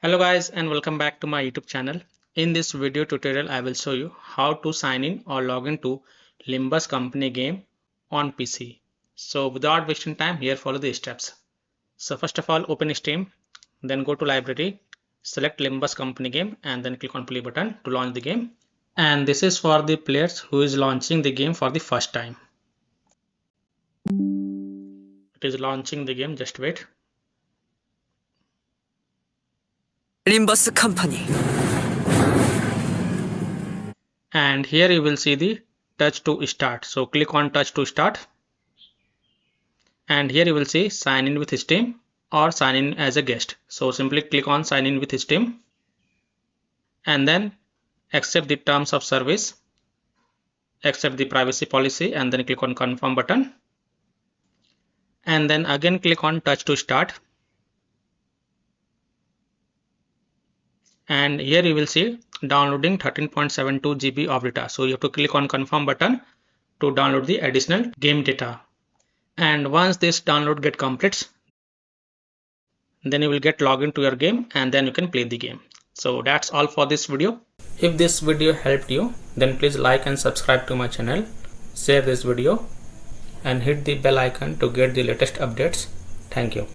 Hello guys and welcome back to my YouTube channel. In this video tutorial I will show you how to sign in or log in to Limbus company game on PC. So without wasting time, here follow the steps. So first of all, open Steam, then go to library, select Limbus company game and then click on play button to launch the game. And this is for the players who is launching the game for the first time. It is launching the game, just wait. Limbus company. And here you will see the touch to start. So click on touch to start. And here you will see sign in with Steam or sign in as a guest. So simply click on sign in with Steam and then accept the terms of service, accept the privacy policy and then click on confirm button. And then again click on touch to start. And here you will see downloading 13.72 GB of data. So you have to click on confirm button to download the additional game data. And once this download get completes, then you will get login to your game and then you can play the game. So that's all for this video. If this video helped you, then please like and subscribe to my channel, share this video and hit the bell icon to get the latest updates. Thank you.